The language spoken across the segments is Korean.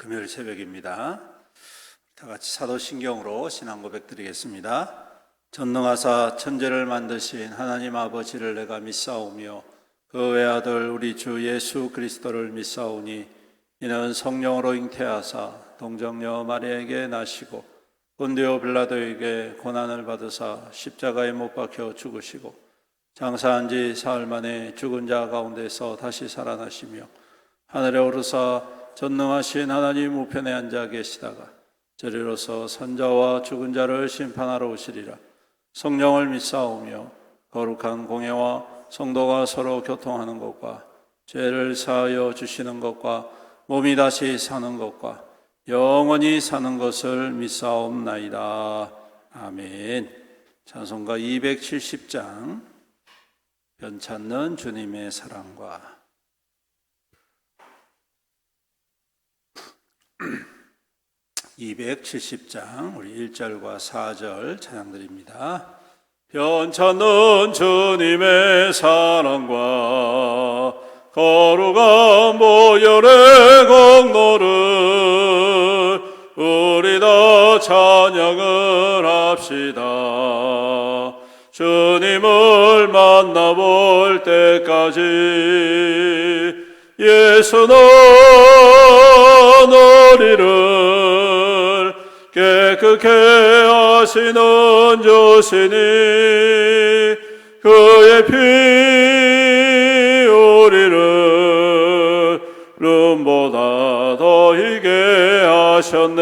금요일 새벽입니다. 다 같이 사도신경으로 신앙 고백 드리겠습니다. 전능하사 천지를 만드신 하나님 아버지를 내가 믿사오며 그 외아들 우리 주 예수 그리스도를 믿사오니 이는 성령으로 잉태하사 동정녀 마리아에게 나시고 본디오 빌라도에게 고난을 받으사 십자가에 못 박혀 죽으시고 장사한 지 사흘 만에 죽은 자 가운데서 다시 살아나시며 하늘에 오르사 전능하신 하나님 우편에 앉아 계시다가 저리로서 선자와 죽은 자를 심판하러 오시리라. 성령을 믿사오며 거룩한 공예와 성도가 서로 교통하는 것과 죄를 사하여 주시는 것과 몸이 다시 사는 것과 영원히 사는 것을 믿사옵나이다. 아멘. 찬송가 270장 변찮는 주님의 사랑과 270장 우리 1절과 4절 찬양드립니다. 변찮는 주님의 사랑과 거룩한 보혈의 공로를 우리 다 찬양을 합시다. 주님을 만나볼 때까지 예수는 우리를 깨끗게 하시는 주시니 그의 피 우리를 름보다 더 희게 하셨네.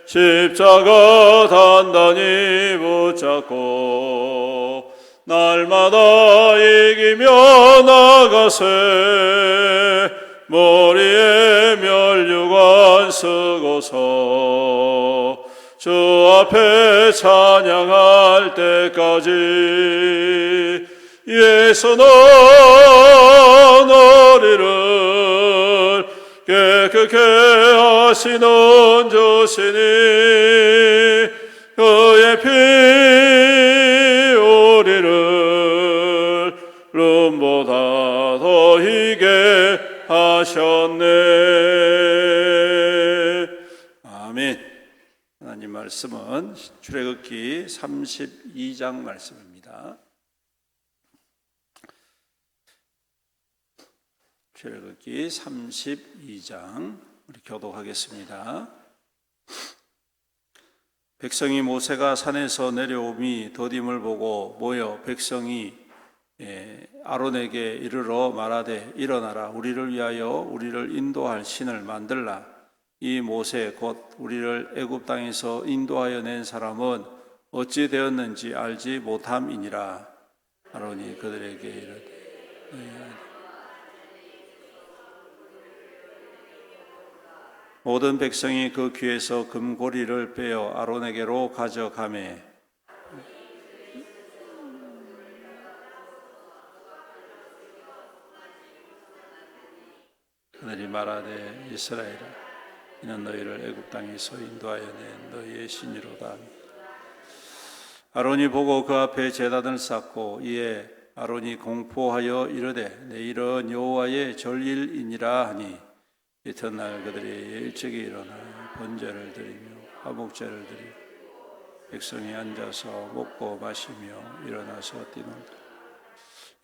십자가 단단히 붙잡고 날마다 이기며 나가세. 머리에 면류관 쓰고서 주 앞에 찬양할 때까지 예수는 우리를 깨끗게 하시는 주시니 그의 피 우리를 름보다 더 희게 하셨네. 아멘. 하나님 말씀은 출애굽기 32장 말씀입니다. 출애굽기 32장 우리 교독하겠습니다. 백성이 모세가 산에서 내려오미 더딤을 보고 모여 백성이 아론에게 이르러 말하되 일어나라. 우리를 위하여 우리를 인도할 신을 만들라. 이 모세 곧 우리를 애굽 땅에서 인도하여 낸 사람은 어찌 되었는지 알지 못함이니라. 아론이 그들에게 이르되 모든 백성이 그 귀에서 금고리를 빼어 아론에게로 가져가매 그들이 말하되 이스라엘아 이는 너희를 애굽 땅에서 인도하여 낸 너희의 신이로다. 아론이 보고 그 앞에 제단을 쌓고 이에 아론이 공포하여 이르되 내일은 여호와의 절일이니라 하니 이튿날 그들이 일찍이 일어나 번제를 드리며 화목제를 드리고 백성이 앉아서 먹고 마시며 일어나서 뛰놀다.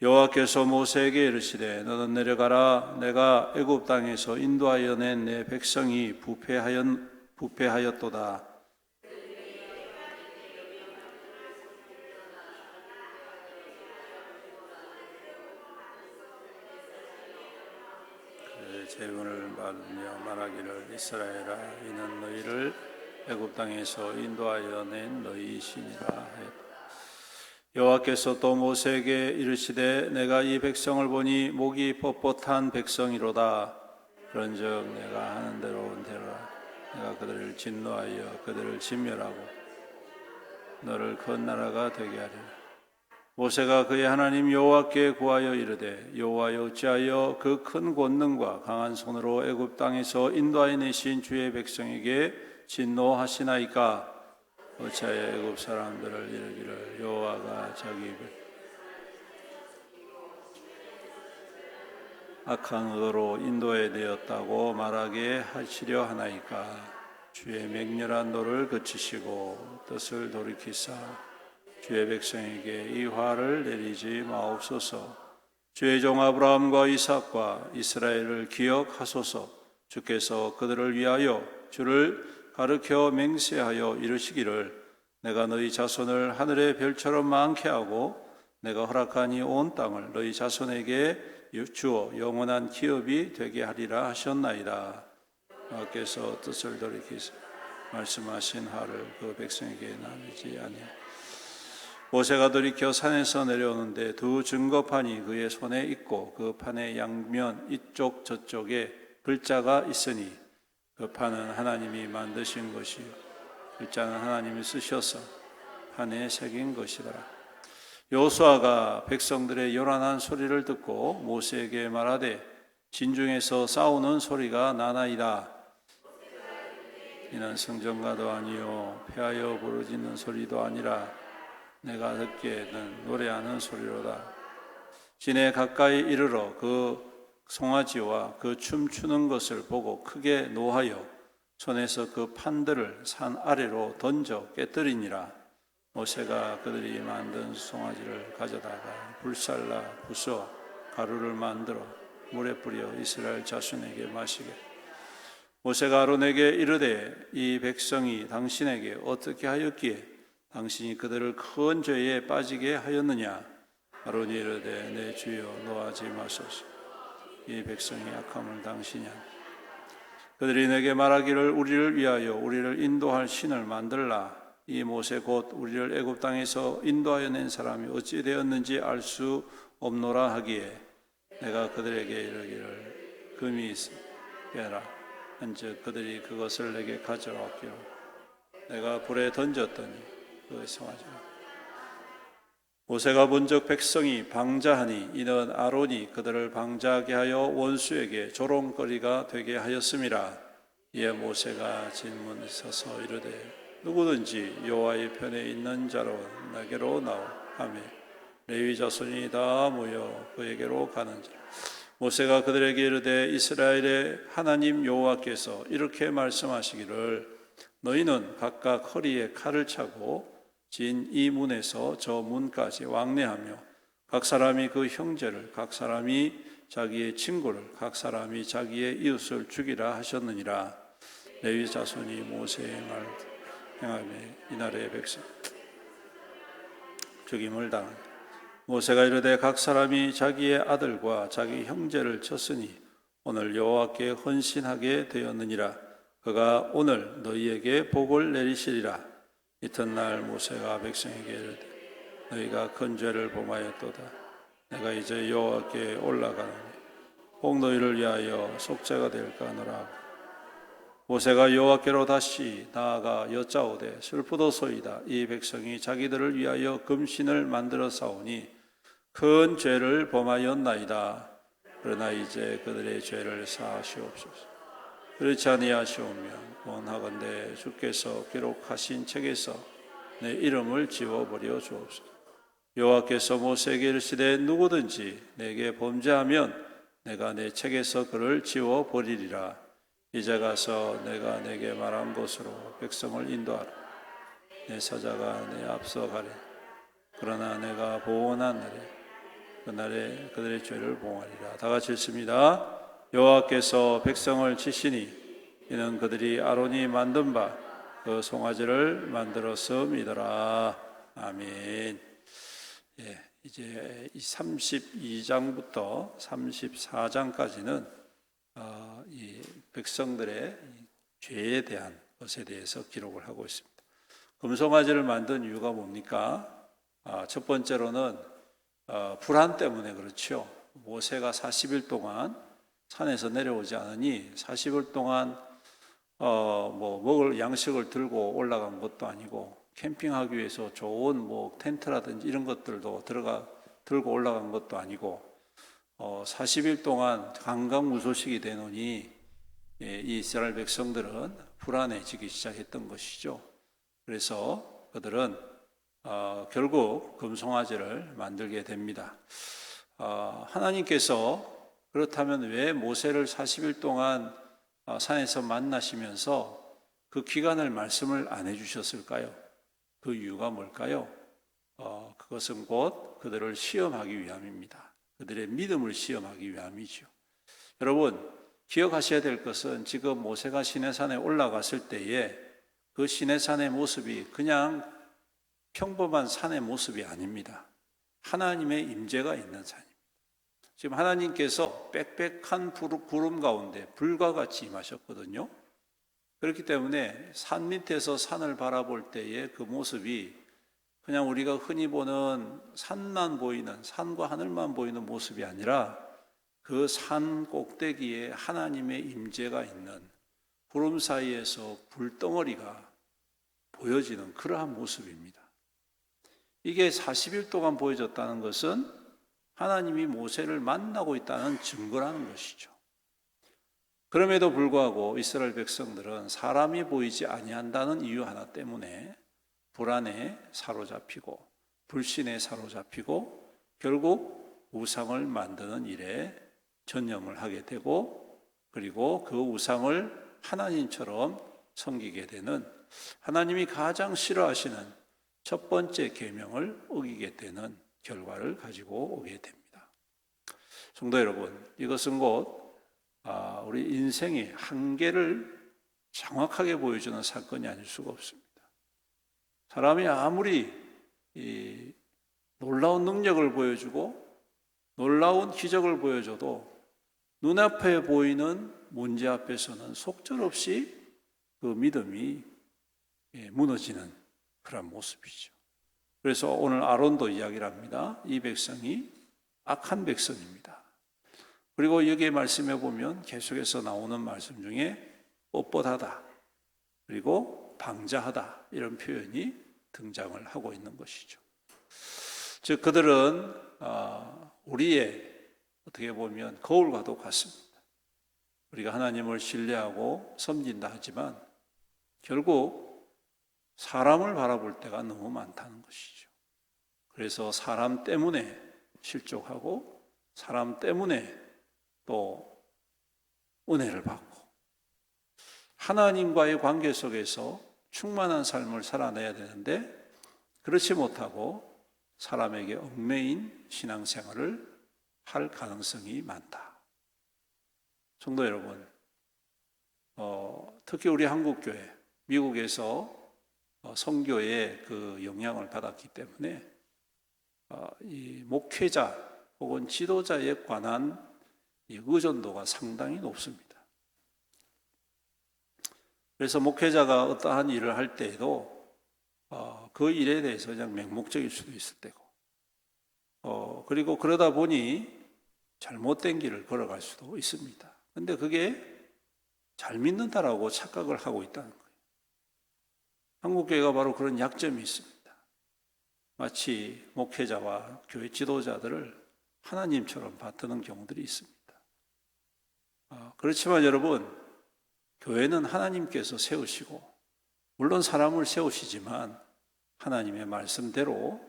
여호와께서 모세에게 이르시되 너는 내려가라. 내가 애굽 땅에서 인도하여 낸 내 백성이 부패하였도다. 그의 재문을 받으며 말하기를 이스라엘아 이는 너희를 애굽 땅에서 인도하여 낸 너희 신이라 하였다. 여호와께서 또 모세에게 이르시되 내가 이 백성을 보니 목이 뻣뻣한 백성이로다. 그런즉 내가 하는 대로 온대로라. 내가 그들을 진노하여 그들을 진멸하고 너를 큰 나라가 되게 하리라. 모세가 그의 하나님 여호와께 구하여 이르되 여호와여 어찌하여 그 큰 권능과 강한 손으로 애굽 땅에서 인도하여 내신 주의 백성에게 진노하시나이까. 어찌하여 애굽 사람들을 이르기를 여호와가 자기 악한 의도로 인도해 내었다고 말하게 하시려 하나이까. 주의 맹렬한 노를 그치시고 뜻을 돌이키사 주의 백성에게 이 화를 내리지 마옵소서. 주의 종 아브라함과 이삭과 이스라엘을 기억하소서. 주께서 그들을 위하여 주를 가르쳐 맹세하여 이르시기를 내가 너희 자손을 하늘의 별처럼 많게 하고 내가 허락한 이 온 땅을 너희 자손에게 주어 영원한 기업이 되게 하리라 하셨나이다. 여호와께서 뜻을 돌이키사 말씀하신 화를 그 백성에게 나누지 아니하고 모세가 돌이켜 산에서 내려오는데 두 증거판이 그의 손에 있고 그 판의 양면 이쪽 저쪽에 글자가 있으니 그 판은 하나님이 만드신 것이요 글자는 하나님이 쓰셔서 판에 새긴 것이더라. 여호수아가 백성들의 요란한 소리를 듣고 모세에게 말하되 진중에서 싸우는 소리가 나나이다. 이는 성전가도 아니요 패하여 부르짖는 소리도 아니라 내가 듣기에는 노래하는 소리로다. 진에 가까이 이르러 그 송아지와 그 춤추는 것을 보고 크게 노하여 손에서 그 판들을 산 아래로 던져 깨뜨리니라. 모세가 그들이 만든 송아지를 가져다가 불살라 부숴 가루를 만들어 물에 뿌려 이스라엘 자손에게 마시게. 모세가 아론에게 이르되 이 백성이 당신에게 어떻게 하였기에 당신이 그들을 큰 죄에 빠지게 하였느냐. 아론이 이르되 내 주여 노하지 마소서. 이 백성이 악함을 당신이 하니 그들이 내게 말하기를 우리를 위하여 우리를 인도할 신을 만들라. 이 모세 곧 우리를 애굽 땅에서 인도하여 낸 사람이 어찌 되었는지 알 수 없노라 하기에 내가 그들에게 이르기를 금이 있으라 한즉 그들이 그것을 내게 가져왔기로 내가 불에 던졌더니 그 송아지 모세가 본즉 백성이 방자하니 이는 아론이 그들을 방자하게 하여 원수에게 조롱거리가 되게 하였음이라. 이에 모세가 진문에 서서 이르되 누구든지 여호와의 편에 있는 자로 내게로 나오 하며 레위 자손이 다 모여 그에게로 가는지라. 모세가 그들에게 이르되 이스라엘의 하나님 여호와께서 이렇게 말씀하시기를 너희는 각각 허리에 칼을 차고 진 이 문에서 저 문까지 왕래하며 각 사람이 그 형제를 각 사람이 자기의 친구를 각 사람이 자기의 이웃을 죽이라 하셨느니라. 레위 자손이 모세의 말 행하며 이날의 백성 죽임을 당하니 모세가 이르되 각 사람이 자기의 아들과 자기 형제를 쳤으니 오늘 여호와께 헌신하게 되었느니라. 그가 오늘 너희에게 복을 내리시리라. 이튿날 모세가 백성에게 이르되 너희가 큰 죄를 범하였도다. 내가 이제 여호와께 올라가노니 혹 너희를 위하여 속죄가 될까 하노라. 모세가 여호와께로 다시 나아가 여짜오되 슬프도소이다. 이 백성이 자기들을 위하여 금신을 만들어 싸우니 큰 죄를 범하였나이다. 그러나 이제 그들의 죄를 사하시옵소서. 그렇지 아니하시오면 원하건대 주께서 기록하신 책에서 내 이름을 지워버려 주옵소서. 여호와께서 모세에게 이르시되 누구든지 내게 범죄하면 내가 내 책에서 그를 지워버리리라. 이제 가서 내가 내게 말한 곳으로 백성을 인도하라. 내 사자가 내 앞서 가리. 그러나 내가 보호한 날에 그날에 그들의 죄를 봉하리라. 다 같이 읽습니다. 여호와께서 백성을 치시니 이는 그들이 아론이 만든 바 그 송아지를 만들어서 믿어라. 아멘. 예, 이제 32장부터 34장까지는 이 백성들의 죄에 대한 것에 대해서 기록을 하고 있습니다. 금송아지를 만든 이유가 뭡니까? 첫 번째로는 불안 때문에 그렇죠. 모세가 40일 동안 산에서 내려오지 않으니 40일 동안 먹을 양식을 들고 올라간 것도 아니고 캠핑하기 위해서 좋은 텐트라든지 이런 것들도 들고 올라간 것도 아니고 40일 동안 강강무소식이 되노니 이 이스라엘 백성들은 불안해지기 시작했던 것이죠. 그래서 그들은 결국 금송아지를 만들게 됩니다. 하나님께서 그렇다면 왜 모세를 40일 동안 산에서 만나시면서 그 기간을 말씀을 안 해주셨을까요? 그 이유가 뭘까요? 그것은 곧 그들을 시험하기 위함입니다. 그들의 믿음을 시험하기 위함이죠. 여러분, 기억하셔야 될 것은 지금 모세가 시내산에 올라갔을 때에 그 시내산의 모습이 그냥 평범한 산의 모습이 아닙니다. 하나님의 임재가 있는 산입니다. 지금 하나님께서 빽빽한 구름 가운데 불과 같이 임하셨거든요. 그렇기 때문에 산 밑에서 산을 바라볼 때의 그 모습이 그냥 우리가 흔히 보는 산만 보이는, 산과 하늘만 보이는 모습이 아니라 그 산 꼭대기에 하나님의 임재가 있는 구름 사이에서 불덩어리가 보여지는 그러한 모습입니다. 이게 40일 동안 보여졌다는 것은 하나님이 모세를 만나고 있다는 증거라는 것이죠. 그럼에도 불구하고 이스라엘 백성들은 사람이 보이지 아니한다는 이유 하나 때문에 불안에 사로잡히고 불신에 사로잡히고 결국 우상을 만드는 일에 전념을 하게 되고 그리고 그 우상을 하나님처럼 섬기게 되는 하나님이 가장 싫어하시는 첫 번째 계명을 어기게 되는 결과를 가지고 오게 됩니다. 성도 여러분, 이것은 곧 우리 인생의 한계를 정확하게 보여주는 사건이 아닐 수가 없습니다. 사람이 아무리 놀라운 능력을 보여주고 놀라운 기적을 보여줘도 눈앞에 보이는 문제 앞에서는 속절없이 그 믿음이 무너지는 그런 모습이죠. 그래서 오늘 아론도 이야기를 합니다. 이 백성이 악한 백성입니다. 그리고 여기에 말씀해 보면 계속해서 나오는 말씀 중에 뻣뻣하다 그리고 방자하다 이런 표현이 등장을 하고 있는 것이죠. 즉 그들은 우리의 어떻게 보면 거울과도 같습니다. 우리가 하나님을 신뢰하고 섬긴다 하지만 결국 사람을 바라볼 때가 너무 많다는 것이죠. 그래서 사람 때문에 실족하고 사람 때문에 또 은혜를 받고 하나님과의 관계 속에서 충만한 삶을 살아내야 되는데 그렇지 못하고 사람에게 얽매인 신앙생활을 할 가능성이 많다. 성도 여러분, 특히 우리 한국교회, 미국에서 선교의 그 영향을 받았기 때문에 이 목회자 혹은 지도자에 관한 이 의존도가 상당히 높습니다. 그래서 목회자가 어떠한 일을 할 때에도 그 일에 대해서 그냥 맹목적일 수도 있을 때고 그리고 그러다 보니 잘못된 길을 걸어갈 수도 있습니다. 그런데 그게 잘 믿는다라고 착각을 하고 있다는 거예요. 한국교회가 바로 그런 약점이 있습니다. 마치 목회자와 교회 지도자들을 하나님처럼 받드는 경우들이 있습니다. 그렇지만 여러분, 교회는 하나님께서 세우시고 물론 사람을 세우시지만 하나님의 말씀대로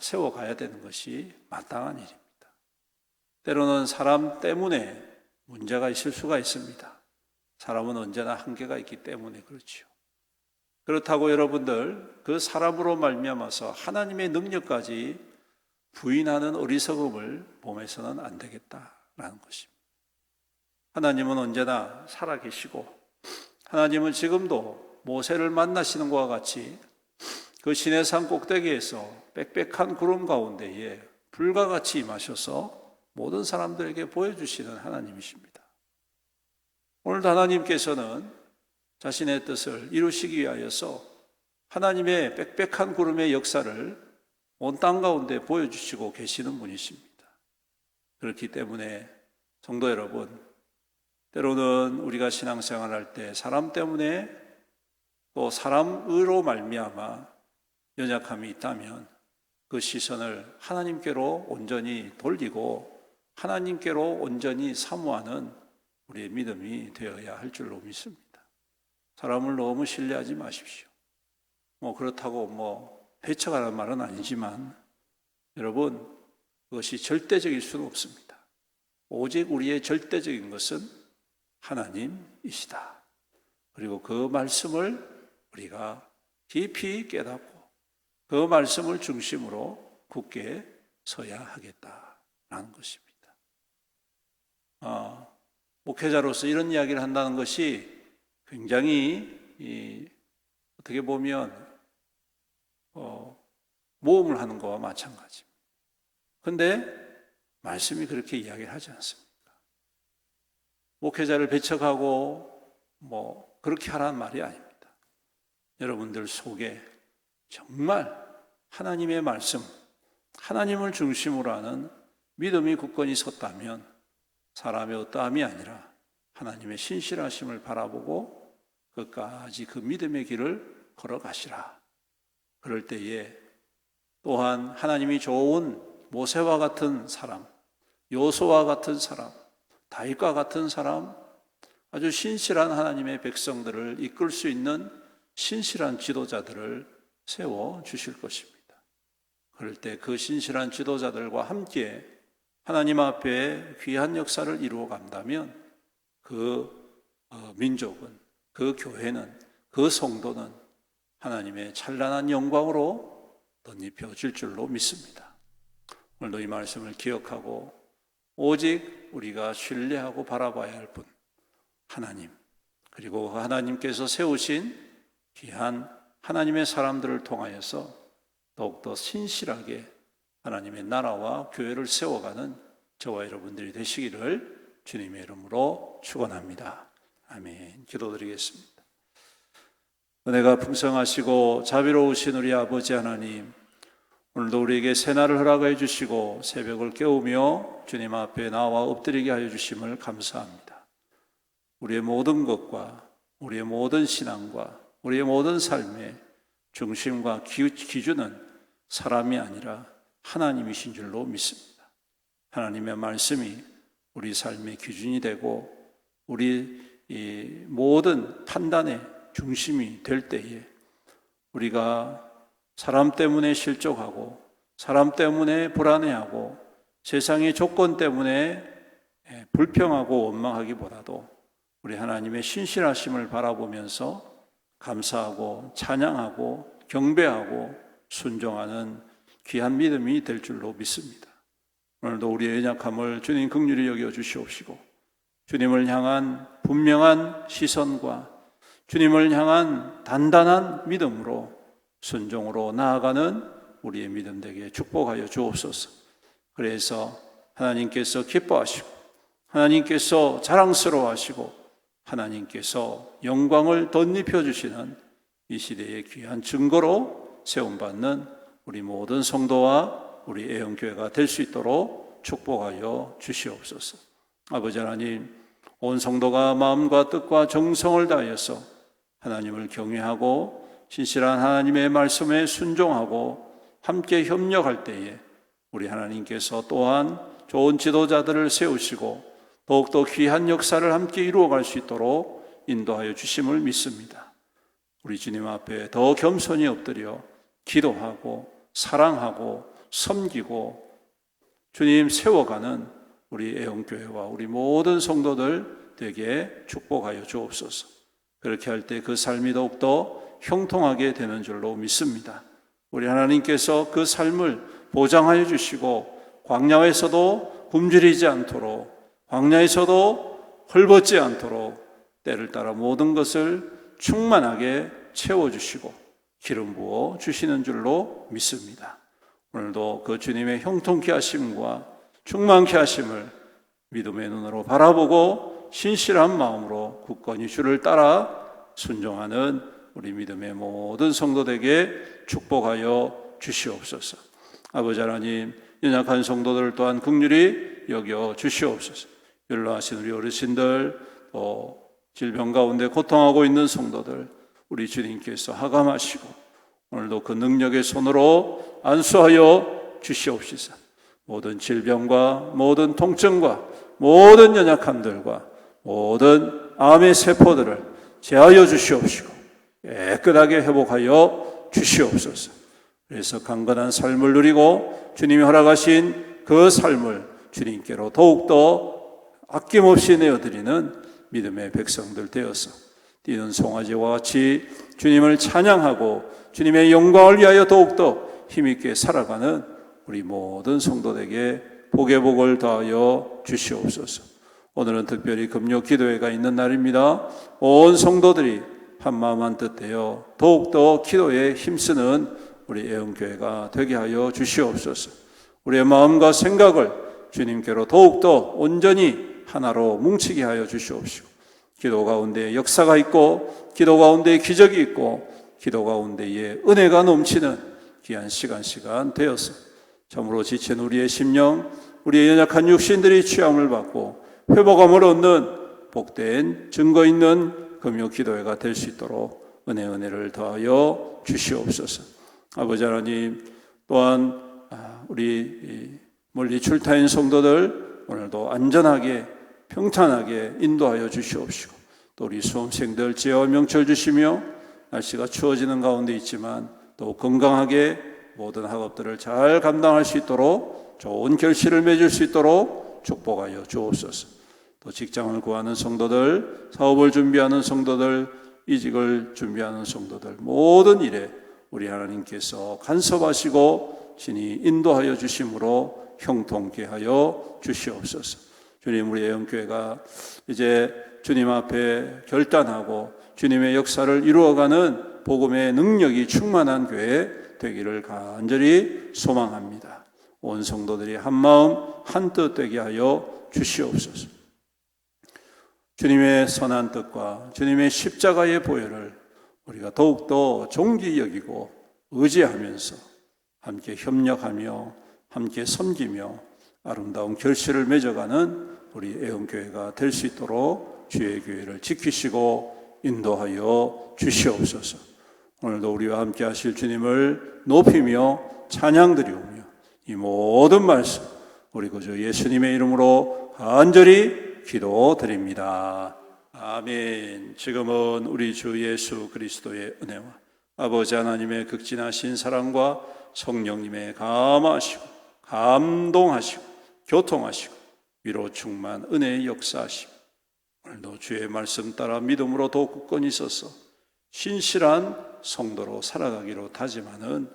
세워가야 되는 것이 마땅한 일입니다. 때로는 사람 때문에 문제가 있을 수가 있습니다. 사람은 언제나 한계가 있기 때문에 그렇죠. 그렇다고 여러분들 그 사람으로 말미암아서 하나님의 능력까지 부인하는 어리석음을 범해서는 안 되겠다라는 것입니다. 하나님은 언제나 살아계시고 하나님은 지금도 모세를 만나시는 것과 같이 그 시내산 꼭대기에서 빽빽한 구름 가운데에 불과 같이 임하셔서 모든 사람들에게 보여주시는 하나님이십니다. 오늘도 하나님께서는 자신의 뜻을 이루시기 위하여서 하나님의 빽빽한 구름의 역사를 온 땅 가운데 보여주시고 계시는 분이십니다. 그렇기 때문에 성도 여러분, 때로는 우리가 신앙생활할 때 사람 때문에 또 사람으로 말미암아 연약함이 있다면 그 시선을 하나님께로 온전히 돌리고 하나님께로 온전히 사모하는 우리의 믿음이 되어야 할 줄로 믿습니다. 사람을 너무 신뢰하지 마십시오. 그렇다고 배척하라는 말은 아니지만 여러분, 그것이 절대적일 수는 없습니다. 오직 우리의 절대적인 것은 하나님이시다. 그리고 그 말씀을 우리가 깊이 깨닫고 그 말씀을 중심으로 굳게 서야 하겠다라는 것입니다. 목회자로서 이런 이야기를 한다는 것이 굉장히 어떻게 보면 모험을 하는 것과 마찬가지입니다. 그런데 말씀이 그렇게 이야기를 하지 않습니까? 목회자를 배척하고 그렇게 하라는 말이 아닙니다. 여러분들 속에 정말 하나님의 말씀, 하나님을 중심으로 하는 믿음이 굳건히 섰다면 사람의 어떠함이 아니라 하나님의 신실하심을 바라보고 끝까지 그 믿음의 길을 걸어가시라. 그럴 때에 또한 하나님이 좋은 모세와 같은 사람, 요소와 같은 사람, 다윗과 같은 사람, 아주 신실한 하나님의 백성들을 이끌 수 있는 신실한 지도자들을 세워 주실 것입니다. 그럴 때 그 신실한 지도자들과 함께 하나님 앞에 귀한 역사를 이루어 간다면 그 민족은, 그 교회는, 그 성도는 하나님의 찬란한 영광으로 덧입혀질 줄로 믿습니다. 오늘도 이 말씀을 기억하고 오직 우리가 신뢰하고 바라봐야 할 분, 하나님, 그리고 하나님께서 세우신 귀한 하나님의 사람들을 통하여서 더욱더 신실하게 하나님의 나라와 교회를 세워가는 저와 여러분들이 되시기를 주님의 이름으로 축원합니다. 아멘. 기도드리겠습니다. 은혜가 풍성하시고 자비로우신 우리 아버지 하나님, 오늘도 우리에게 새날을 허락해 주시고 새벽을 깨우며 주님 앞에 나와 엎드리게 하여 주심을 감사합니다. 우리의 모든 것과 우리의 모든 신앙과 우리의 모든 삶의 중심과 기준은 사람이 아니라 하나님이신 줄로 믿습니다. 하나님의 말씀이 우리 삶의 기준이 되고 우리 이 모든 판단의 중심이 될 때에 우리가 사람 때문에 실족하고 사람 때문에 불안해하고 세상의 조건 때문에 불평하고 원망하기보다도 우리 하나님의 신실하심을 바라보면서 감사하고 찬양하고 경배하고 순종하는 귀한 믿음이 될 줄로 믿습니다. 오늘도 우리의 연약함을 주님 긍휼히 여겨 주시옵시고 주님을 향한 분명한 시선과 주님을 향한 단단한 믿음으로 순종으로 나아가는 우리의 믿음 되게 축복하여 주옵소서. 그래서 하나님께서 기뻐하시고 하나님께서 자랑스러워하시고 하나님께서 영광을 덧입혀 주시는 이 시대의 귀한 증거로 세움받는 우리 모든 성도와 우리 애영교회가 될 수 있도록 축복하여 주시옵소서. 아버지 하나님, 온 성도가 마음과 뜻과 정성을 다하여서 하나님을 경외하고 신실한 하나님의 말씀에 순종하고 함께 협력할 때에 우리 하나님께서 또한 좋은 지도자들을 세우시고 더욱더 귀한 역사를 함께 이루어갈 수 있도록 인도하여 주심을 믿습니다. 우리 주님 앞에 더 겸손히 엎드려 기도하고 사랑하고 섬기고 주님 세워가는 우리 애영교회와 우리 모든 성도들 되게 축복하여 주옵소서. 그렇게 할 때 그 삶이 더욱더 형통하게 되는 줄로 믿습니다. 우리 하나님께서 그 삶을 보장하여 주시고 광야에서도 굶주리지 않도록 광야에서도 헐벗지 않도록 때를 따라 모든 것을 충만하게 채워주시고 기름 부어 주시는 줄로 믿습니다. 오늘도 그 주님의 형통케 하심과 충만케 하심을 믿음의 눈으로 바라보고 신실한 마음으로 굳건히 주를 따라 순종하는 우리 믿음의 모든 성도들에게 축복하여 주시옵소서. 아버지 하나님, 연약한 성도들 또한 긍휼히 여겨 주시옵소서. 연로하신 우리 어르신들, 또 질병 가운데 고통하고 있는 성도들 우리 주님께서 하감하시고 오늘도 그 능력의 손으로 안수하여 주시옵시서. 모든 질병과 모든 통증과 모든 연약함들과 모든 암의 세포들을 제하여 주시옵시고 깨끗하게 회복하여 주시옵소서. 그래서 강건한 삶을 누리고 주님이 허락하신 그 삶을 주님께로 더욱더 아낌없이 내어드리는 믿음의 백성들 되어서 뛰는 송아지와 같이 주님을 찬양하고 주님의 영광을 위하여 더욱더 힘있게 살아가는 우리 모든 성도들에게 복의 복을 더하여 주시옵소서. 오늘은 특별히 금요 기도회가 있는 날입니다. 온 성도들이 한마음 한뜻되어 더욱더 기도에 힘쓰는 우리 애원교회가 되게 하여 주시옵소서. 우리의 마음과 생각을 주님께로 더욱더 온전히 하나로 뭉치게 하여 주시옵시고, 기도 가운데 역사가 있고 기도 가운데 기적이 있고 기도 가운데에 은혜가 넘치는 귀한 시간 되어서 참으로 지친 우리의 심령, 우리의 연약한 육신들이 취함을 받고 회복함을 얻는 복된 증거 있는 금요 기도회가 될 수 있도록 은혜를 더하여 주시옵소서. 아버지 하나님, 또한 우리 멀리 출타인 성도들 오늘도 안전하게 평탄하게 인도하여 주시옵시고, 또 우리 수험생들 제와 명철 주시며 날씨가 추워지는 가운데 있지만 또 건강하게 모든 학업들을 잘 감당할 수 있도록 좋은 결실을 맺을 수 있도록 축복하여 주옵소서. 또 직장을 구하는 성도들, 사업을 준비하는 성도들, 이직을 준비하는 성도들, 모든 일에 우리 하나님께서 간섭하시고 친히 인도하여 주심으로 형통케 하여 주시옵소서. 주님, 우리 애원교회가 이제 주님 앞에 결단하고 주님의 역사를 이루어가는 복음의 능력이 충만한 교회 되기를 간절히 소망합니다. 온 성도들이 한마음 한뜻 되게 하여 주시옵소서. 주님의 선한 뜻과 주님의 십자가의 보혈을 우리가 더욱더 존귀 여기고 의지하면서 함께 협력하며 함께 섬기며 아름다운 결실을 맺어가는 우리 애원교회가 될 수 있도록 주의 교회를 지키시고 인도하여 주시옵소서. 오늘도 우리와 함께 하실 주님을 높이며 찬양드리오며 이 모든 말씀 우리 구주 예수님의 이름으로 간절히 기도드립니다. 아멘. 지금은 우리 주 예수 그리스도의 은혜와 아버지 하나님의 극진하신 사랑과 성령님의 감화하시고 감동하시고 교통하시고 위로 충만 은혜의 역사하시고, 오늘도 주의 말씀 따라 믿음으로 더욱 굳건히 서서 신실한 성도로 살아가기로 다짐하는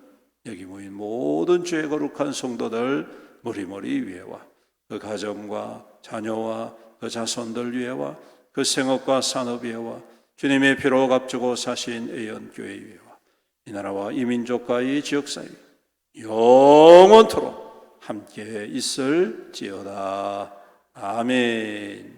여기 모인 모든 주의 거룩한 성도들 머리머리 위에와 그 가정과 자녀와 그 자손들 위에와 그 생업과 산업 위에와 주님의 피로 값주고 사신 애연교회 위에와 이 나라와 이 민족과 이 지역사회 영원토록 함께 있을지어다. 아멘.